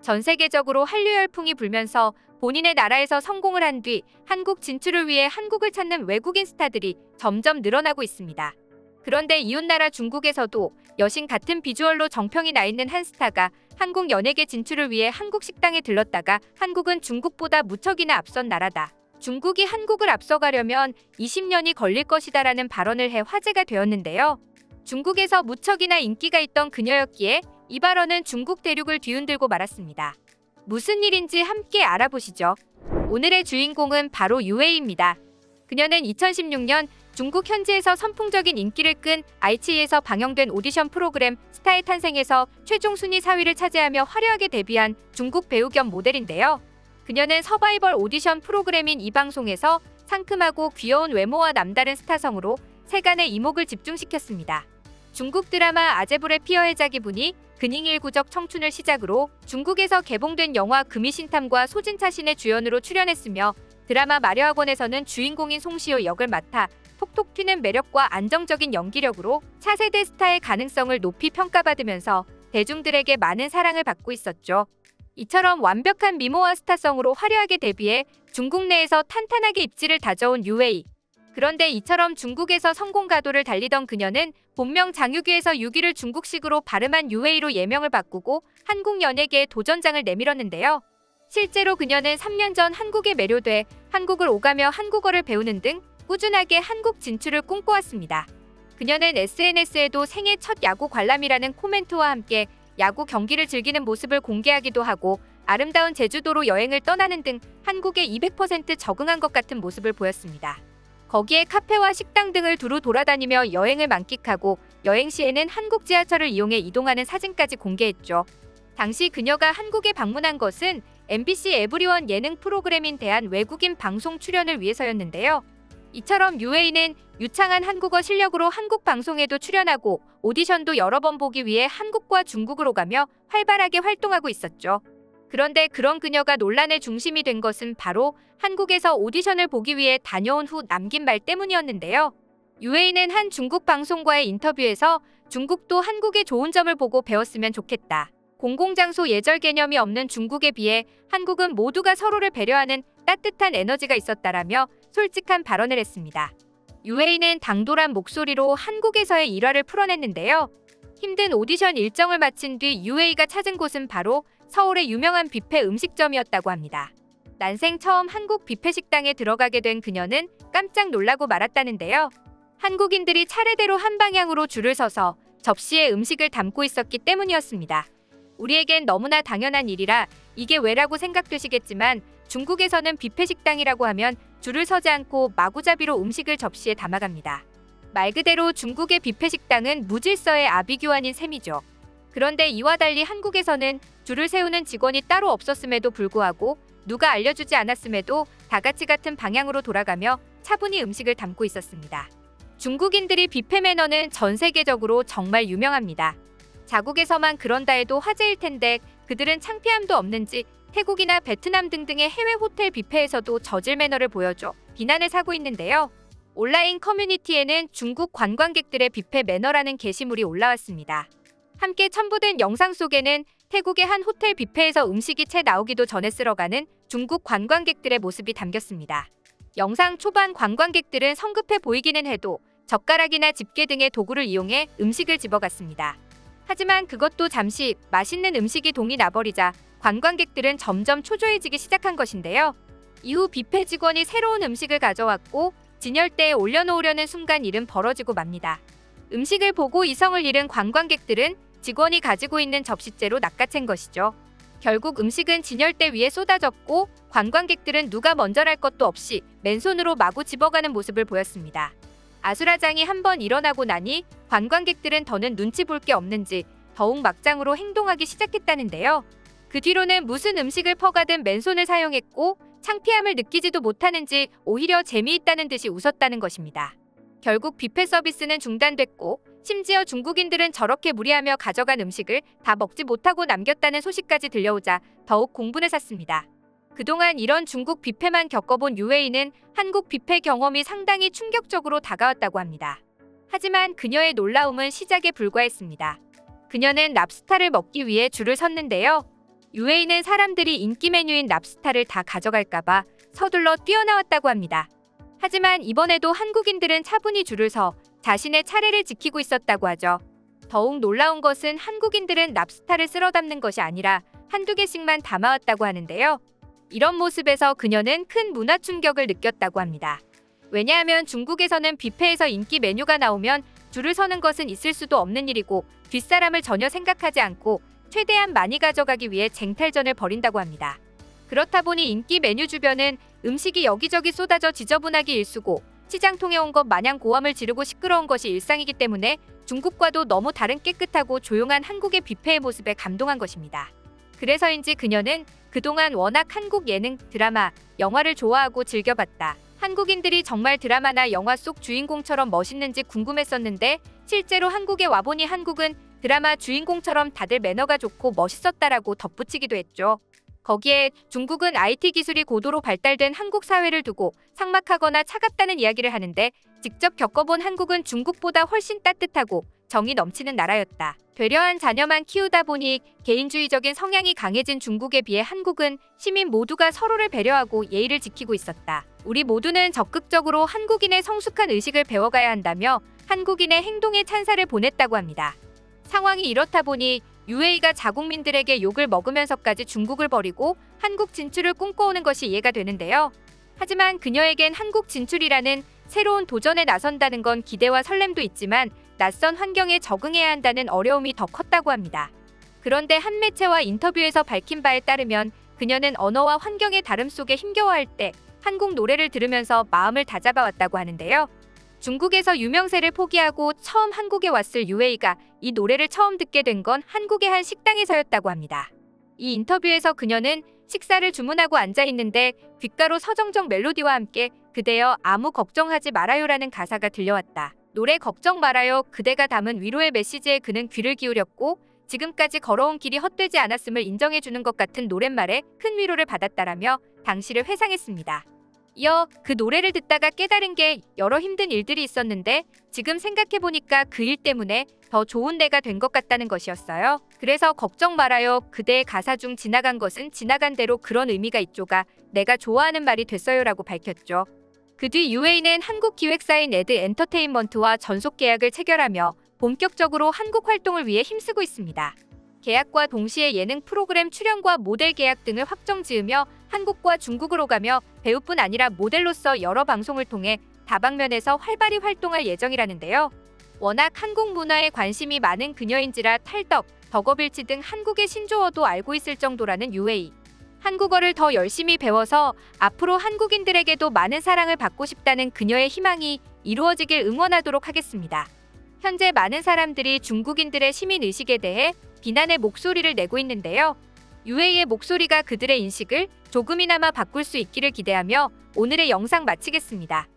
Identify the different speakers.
Speaker 1: 전 세계적으로 한류 열풍이 불면서 본인의 나라에서 성공을 한 뒤 한국 진출을 위해 한국을 찾는 외국인 스타들이 점점 늘어나고 있습니다. 그런데 이웃나라 중국에서도 여신 같은 비주얼로 정평이 나 있는 한 스타가 한국 연예계 진출을 위해 한국 식당에 들렀다가 한국은 중국보다 무척이나 앞선 나라다. 중국이 한국을 앞서가려면 20년이 걸릴 것이다라는 발언을 해 화제가 되었는데요. 중국에서 무척이나 인기가 있던 그녀였기에 이 발언은 중국 대륙을 뒤흔들고 말았습니다. 무슨 일인지 함께 알아보시죠. 오늘의 주인공은 바로 유웨이입니다. 그녀는 2016년 중국 현지에서 선풍적인 인기를 끈 아이치에서 방영된 오디션 프로그램 스타의 탄생에서 최종 순위 4위를 차지하며 화려하게 데뷔한 중국 배우 겸 모델인데요. 그녀는 서바이벌 오디션 프로그램인 이 방송에서 상큼하고 귀여운 외모와 남다른 스타성으로 세간의 이목을 집중시켰습니다. 중국 드라마 아제불의 피어의 자기분이 근잉일구적 청춘을 시작으로 중국에서 개봉된 영화 금이신탐과 소진차신의 주연으로 출연했으며 드라마 마려학원에서는 주인공인 송시호 역을 맡아 톡톡 튀는 매력과 안정적인 연기력으로 차세대 스타의 가능성을 높이 평가받으면서 대중들에게 많은 사랑을 받고 있었죠. 이처럼 완벽한 미모와 스타성으로 화려하게 데뷔해 중국 내에서 탄탄하게 입지를 다져온 유웨이. 그런데 이처럼 중국에서 성공 가도를 달리던 그녀는 본명 장유기에서 유기를 중국식으로 발음한 유웨이로 예명을 바꾸고 한국 연예계에 도전장을 내밀었는데요. 실제로 그녀는 3년 전 한국에 매료돼 한국을 오가며 한국어를 배우는 등 꾸준하게 한국 진출을 꿈꿔왔습니다. 그녀는 SNS에도 생애 첫 야구 관람이라는 코멘트와 함께 야구 경기를 즐기는 모습을 공개하기도 하고 아름다운 제주도로 여행을 떠나는 등 한국에 200% 적응한 것 같은 모습을 보였습니다. 거기에 카페와 식당 등을 두루 돌아다니며 여행을 만끽하고 여행 시에는 한국 지하철을 이용해 이동하는 사진까지 공개했죠. 당시 그녀가 한국에 방문한 것은 MBC 에브리원 예능 프로그램인 대한 외국인 방송 출연을 위해서였는데요. 이처럼 유웨이는 유창한 한국어 실력으로 한국 방송에도 출연하고 오디션도 여러 번 보기 위해 한국과 중국으로 가며 활발하게 활동하고 있었죠. 그런데 그런 그녀가 논란의 중심이 된 것은 바로 한국에서 오디션을 보기 위해 다녀온 후 남긴 말 때문이었는데요. 유웨이는 한 중국 방송과의 인터뷰에서 중국도 한국의 좋은 점을 보고 배웠으면 좋겠다. 공공장소 예절 개념이 없는 중국에 비해 한국은 모두가 서로를 배려하는 따뜻한 에너지가 있었다라며 솔직한 발언을 했습니다. 유웨이는 당돌한 목소리로 한국에서의 일화를 풀어냈는데요. 힘든 오디션 일정을 마친 뒤 유웨이가 찾은 곳은 바로 서울의 유명한 뷔페 음식점이었다고 합니다. 난생 처음 한국 뷔페 식당에 들어가게 된 그녀는 깜짝 놀라고 말았다는데요. 한국인들이 차례대로 한 방향으로 줄을 서서 접시에 음식을 담고 있었기 때문이었습니다. 우리에겐 너무나 당연한 일이라 이게 왜라고 생각되시겠지만 중국에서는 뷔페 식당이라고 하면 줄을 서지 않고 마구잡이로 음식을 접시에 담아갑니다. 말 그대로 중국의 뷔페 식당은 무질서의 아비규환인 셈이죠. 그런데 이와 달리 한국에서는 줄을 세우는 직원이 따로 없었음에도 불구하고 누가 알려주지 않았음에도 다 같이 같은 방향으로 돌아가며 차분히 음식을 담고 있었습니다. 중국인들이 뷔페 매너는 전 세계적으로 정말 유명합니다. 자국에서만 그런다 해도 화제일 텐데 그들은 창피함도 없는지 태국이나 베트남 등등의 해외 호텔 뷔페에서도 저질 매너를 보여줘 비난을 사고 있는데요. 온라인 커뮤니티에는 중국 관광객들의 뷔페 매너라는 게시물이 올라왔습니다. 함께 첨부된 영상 속에는 태국의 한 호텔 뷔페에서 음식이 채 나오기도 전에 쓸어가는 중국 관광객들의 모습이 담겼습니다. 영상 초반 관광객들은 성급해 보이기는 해도 젓가락이나 집게 등의 도구를 이용해 음식을 집어갔습니다. 하지만 그것도 잠시 맛있는 음식이 동이 나버리자 관광객들은 점점 초조해지기 시작한 것인데요. 이후 뷔페 직원이 새로운 음식을 가져왔고 진열대에 올려놓으려는 순간 일은 벌어지고 맙니다. 음식을 보고 이성을 잃은 관광객들은 직원이 가지고 있는 접시째로 낚아챈 것이죠. 결국 음식은 진열대 위에 쏟아졌고 관광객들은 누가 먼저랄 것도 없이 맨손으로 마구 집어가는 모습을 보였습니다. 아수라장이 한번 일어나고 나니 관광객들은 더는 눈치 볼 게 없는지 더욱 막장으로 행동하기 시작했다는데요. 그 뒤로는 무슨 음식을 퍼가든 맨손을 사용했고 창피함을 느끼지도 못하는지 오히려 재미있다는 듯이 웃었다는 것입니다. 결국 뷔페 서비스는 중단됐고 심지어 중국인들은 저렇게 무리하며 가져간 음식을 다 먹지 못하고 남겼다는 소식까지 들려오자 더욱 공분을 샀습니다. 그동안 이런 중국 뷔페만 겪어본 유웨이는 한국 뷔페 경험이 상당히 충격적으로 다가왔다고 합니다. 하지만 그녀의 놀라움은 시작에 불과했습니다. 그녀는 랍스타를 먹기 위해 줄을 섰는데요. UAE는 사람들이 인기 메뉴인 랍스타를 다 가져갈까봐 서둘러 뛰어나왔다고 합니다. 하지만 이번에도 한국인들은 차분히 줄을 서 자신의 차례를 지키고 있었다고 하죠. 더욱 놀라운 것은 한국인들은 랍스타를 쓸어 담는 것이 아니라 한두 개씩만 담아왔다고 하는데요. 이런 모습에서 그녀는 큰 문화 충격을 느꼈다고 합니다. 왜냐하면 중국에서는 뷔페에서 인기 메뉴가 나오면 줄을 서는 것은 있을 수도 없는 일이고 뒷사람을 전혀 생각하지 않고 최대한 많이 가져가기 위해 쟁탈전을 벌인다고 합니다. 그렇다 보니 인기 메뉴 주변은 음식이 여기저기 쏟아져 지저분하기 일쑤고 시장통에 온 것 마냥 고함을 지르고 시끄러운 것이 일상이기 때문에 중국과도 너무 다른 깨끗하고 조용한 한국의 뷔페의 모습에 감동한 것입니다. 그래서인지 그녀는 그동안 워낙 한국 예능, 드라마, 영화를 좋아하고 즐겨봤다. 한국인들이 정말 드라마나 영화 속 주인공처럼 멋있는지 궁금했었는데 실제로 한국에 와보니 한국은 드라마 주인공처럼 다들 매너가 좋고 멋있었다라고 덧붙이기도 했죠. 거기에 중국은 IT 기술이 고도로 발달된 한국 사회를 두고 삭막하거나 차갑다는 이야기를 하는데 직접 겪어본 한국은 중국보다 훨씬 따뜻하고 정이 넘치는 나라였다. 되려한 자녀만 키우다 보니 개인주의적인 성향이 강해진 중국에 비해 한국은 시민 모두가 서로를 배려하고 예의를 지키고 있었다. 우리 모두는 적극적으로 한국인의 성숙한 의식을 배워가야 한다며 한국인의 행동에 찬사를 보냈다고 합니다. 상황이 이렇다 보니 UAE가 자국민들에게 욕을 먹으면서까지 중국을 버리고 한국 진출을 꿈꿔오는 것이 이해가 되는데요. 하지만 그녀에겐 한국 진출이라는 새로운 도전에 나선다는 건 기대와 설렘도 있지만 낯선 환경에 적응해야 한다는 어려움이 더 컸다고 합니다. 그런데 한 매체와 인터뷰에서 밝힌 바에 따르면 그녀는 언어와 환경의 다름 속에 힘겨워할 때 한국 노래를 들으면서 마음을 다잡아왔다고 하는데요. 중국에서 유명세를 포기하고 처음 한국에 왔을 UAE가 이 노래를 처음 듣게 된 건 한국의 한 식당에서였다고 합니다. 이 인터뷰에서 그녀는 식사를 주문하고 앉아있는데 귓가로 서정적 멜로디와 함께 그대여 아무 걱정하지 말아요라는 가사가 들려왔다. 노래 걱정 말아요 그대가 담은 위로의 메시지에 그는 귀를 기울였고 지금까지 걸어온 길이 헛되지 않았음을 인정해주는 것 같은 노랫말에 큰 위로를 받았다라며 당시를 회상했습니다. 이어 그 노래를 듣다가 깨달은 게 여러 힘든 일들이 있었는데 지금 생각해보니까 그 일 때문에 더 좋은 내가 된 것 같다는 것이었어요. 그래서 걱정 말아요 그대의 가사 중 지나간 것은 지나간 대로 그런 의미가 있죠가 내가 좋아하는 말이 됐어요라고 밝혔죠. 그 뒤 UAE는 한국 기획사인 에드 엔터테인먼트와 전속 계약을 체결하며 본격적으로 한국 활동을 위해 힘쓰고 있습니다. 계약과 동시에 예능 프로그램 출연과 모델 계약 등을 확정 지으며 한국과 중국으로 가며 배우뿐 아니라 모델로서 여러 방송을 통해 다방면에서 활발히 활동할 예정이라는데요. 워낙 한국 문화에 관심이 많은 그녀인지라 탈덕, 덕업일치 등 한국의 신조어도 알고 있을 정도라는 UAE. 한국어를 더 열심히 배워서 앞으로 한국인들에게도 많은 사랑을 받고 싶다는 그녀의 희망이 이루어지길 응원하도록 하겠습니다. 현재 많은 사람들이 중국인들의 시민의식에 대해 비난의 목소리를 내고 있는데요. UAE의 목소리가 그들의 인식을 조금이나마 바꿀 수 있기를 기대하며 오늘의 영상 마치겠습니다.